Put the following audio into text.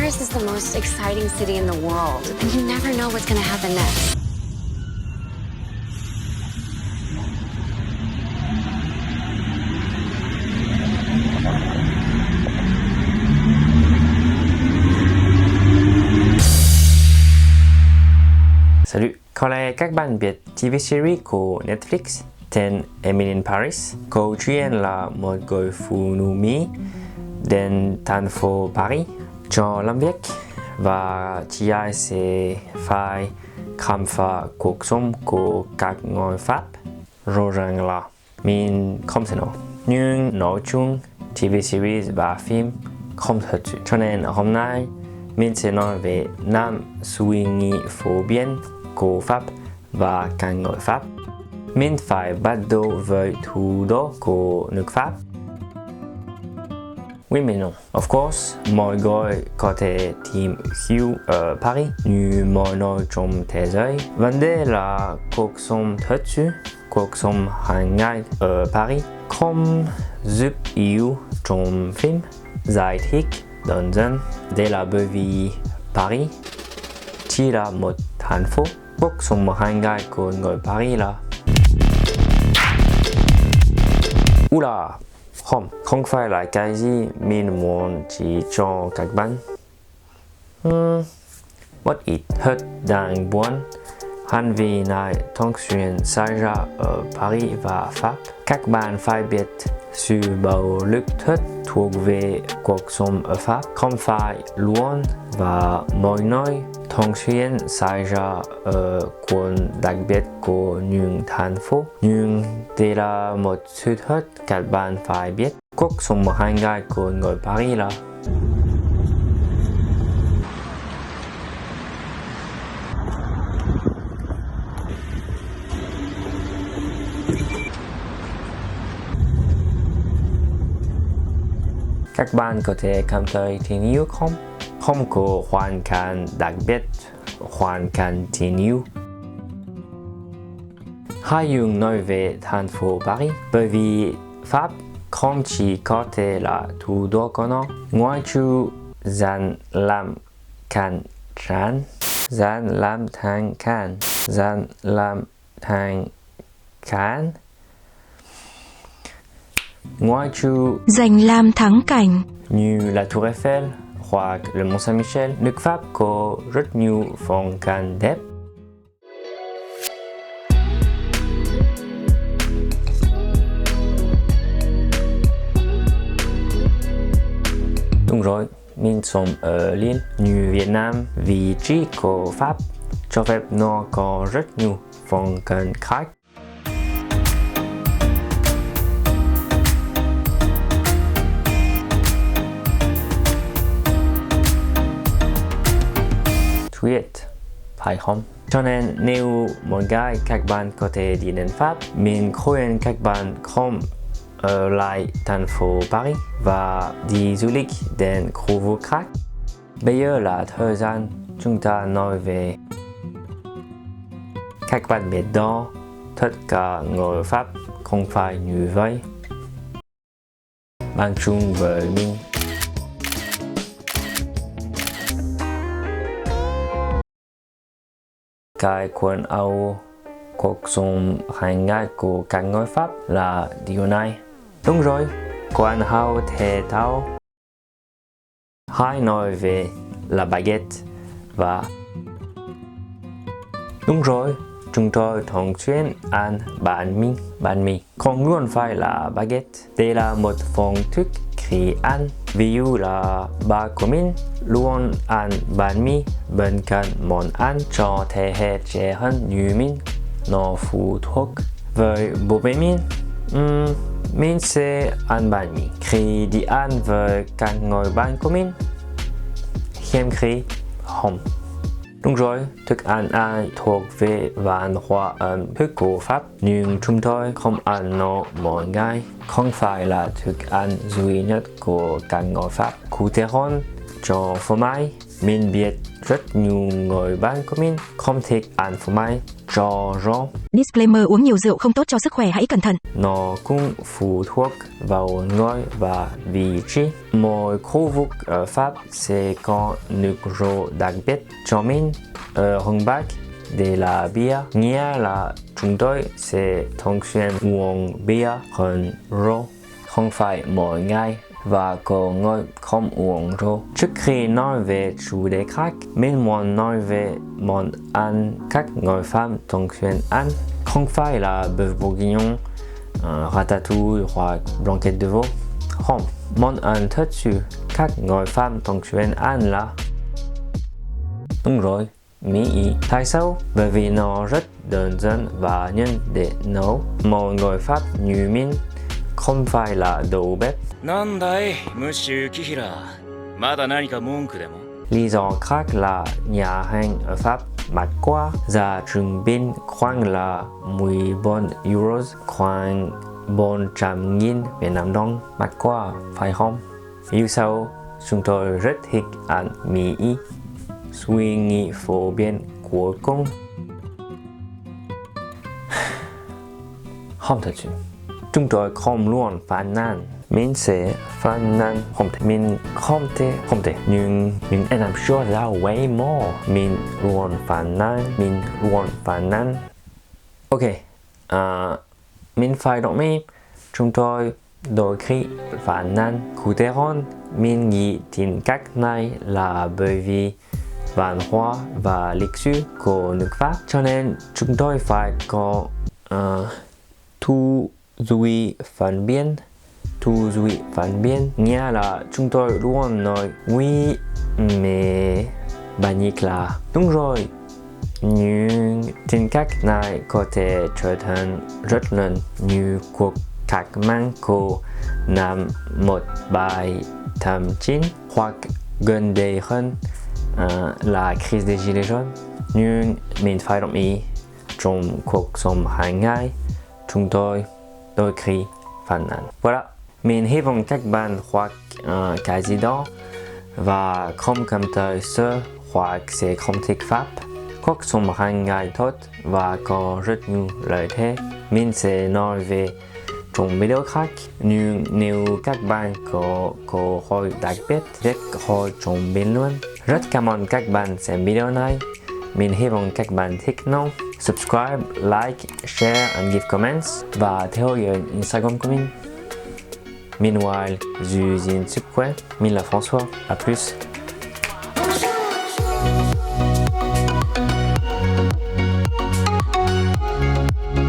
Paris is the most exciting city in the world, and you never know what's going to happen next. Salut! Có lẽ các bạn biết TV series của Netflix tên Emily in Paris. Câu chuyện là một người phụ nữ Mỹ đến thành phố Paris cho làm việc và chị ấy sẽ phải khám phá cuộc sống của các người Pháp. Rõ ràng là mình không thể nào. Nhưng nói chung TV series và phim không thật sự. Cho nên hôm nay mình sẽ nói về 5 suy nghĩ phổ biến của Pháp và các người Pháp. Mình phải bắt đầu với thủ đô của nước Pháp. Oui mais non. Of course, mọi người có thể tìm hiểu ở Paris như mọi nơi trong thế giới. Vấn đề là cuộc sống thật sự, cuộc sống hàng ngày ở Paris không giúp yêu trong phim. Giải thích đơn giản, đây là bởi vì Paris chỉ là một thành phố. Cuộc sống hàng ngày của người Paris là không phải là cái gì mình muốn chỉ cho các bạn. Một ít thật đáng buồn. Hành vi này thường xuyên xảy ra ở Paris và Pháp. Các bạn phải biết sự bạo lực thật thuộc về cuộc sống ở Pháp không phải luôn và mọi nơi thường xuyên xảy ra ở quận đặc biệt của những thành phố. Nhưng đây là một sự thật các bạn phải biết. Cuộc sống hàng ngày của người Paris là các bạn có thể cảm thấy tình yêu không? Không có hoàn cảnh đặc biệt, hoàn cảnh tình yêu. Hãy dùng nói về thành phố Paris bởi vì Pháp không chỉ có thể là thủ đô của nó. Ngoại trừ gian làm thang ngoại trừ danh lam thắng cảnh như la Tour Eiffel hoặc le Mont Saint-Michel, nước Pháp có rất nhiều phong cảnh đẹp. Đúng rồi, mình sống ở Lille, như Việt Nam, vị trí của Pháp cho phép nó có rất nhiều phong cảnh khác. Tuyệt, phải không? Cho nên nếu một ngày các bạn có thể đi đến Pháp, mình khuyên các bạn không ở lại thành phố Paris và đi du lịch đến khu vực khác. Bây giờ là thời gian chúng ta nói về các bạn biết đó, tất cả người Pháp không phải như vậy. Bạn chung với mình. Cái quần áo cuộc sống hàng ngày của các người Pháp là điều này. Đúng rồi, quần áo thể thao. Hãy nói về la baguette và đúng rồi, chúng tôi thường xuyên ăn bánh mì. Không luôn phải là baguette. Đây là một phong thức khi ăn. Ví dụ là bà của mình luôn ăn bánh mì bên cạnh món ăn cho thế hệ trẻ hơn như mình. Nó phụ thuộc với bố mẹ mình sẽ ăn bánh mì. Khi đi ăn với các người bạn của mình, hiếm khi không. Đúng rồi, thức ăn ai thuộc về văn hóa ẩm thực của Pháp, nhưng chúng tôi không ăn nó mỗi ngày. Không phải là thức ăn duy nhất của các người Pháp. Cụ thể hơn, cho phô mai, mình biết rất nhiều người bạn của mình không thích ăn phô mai cho rõ. Disclaimer: uống nhiều rượu không tốt cho sức khỏe, hãy cẩn thận. Nó cũng phụ thuộc vào người và vị trí. Mỗi khu vực ở Pháp sẽ có nước rượu đặc biệt. Cho mình, ở hướng Bắc de la bia, nghĩa là chúng tôi sẽ thường xuyên uống bia hơn rượu. Không phải mỗi ngày và có người không uống rượu. Trước khi nói về chủ đề khác, mình muốn nói về món ăn các người Pháp thường xuyên ăn. Không phải là bœuf bourguignon, ratatouille hoặc blanquette de veau. Không, món ăn thật sự các người Pháp thường xuyên ăn là... Đúng rồi, mì Ý. Tại sao? Bởi vì nó rất đơn giản và nhanh để nấu. Mọi người Pháp như mình không phải là đầu bếp. なんだい、ムッシュキヒラ。まだ何か文句でも？ Lý do khác là nhà hàng ở Pháp mắc quá, giá trung bình khoảng là 14 euros, khoảng 400.000 Việt Nam đồng. Mắc quá, phải không? Dù sao, chúng tôi rất thích ăn mì Ý. Suy nghĩ phổ biến cuối cùng. Không thật sự. Chúng tôi không luôn phản nàn. Mình sẽ phản nàn. Mình không thể. Nhưng and I'm sure there are way more. Mình luôn phản nàn. Ok. Mình phải đồng ý. Chúng tôi đôi khi phản nàn. Cụ thể hơn, mình nghĩ tính cách này là bởi vì văn hóa và lịch sử của nước Pháp. Cho nên chúng tôi phải có thu duy phản biện. Nghĩa là chúng tôi luôn nói oui, mais banique là đúng rồi. Nhưng tính cách này có thể trở thành rất lớn như cuộc cách mạng của năm 1789 hoặc gần đây hơn là crise des gilets jaunes. Nhưng mình phải đồng ý, trong cuộc sống hàng ngày, chúng tôi đôi khi phản nàn. Voilà, mình hy vọng các bạn hoặc cái gì đó và không cảm thấy sợ hoặc sẽ không thích Pháp. Cuộc sống hàng ngày tốt và có rất nhiều lợi thế. Mình sẽ nói về trong video khác. Nhưng nếu các bạn có câu hỏi đặc biệt, viết hỏi trong bình luận. Rất cảm ơn các bạn xem video này. Mình hy vọng các bạn thích nó. Subscribe, like, share and give comments và theo dõi Instagram của mình. Meanwhile, giữ gìn sức khỏe. Mình là François. À plus.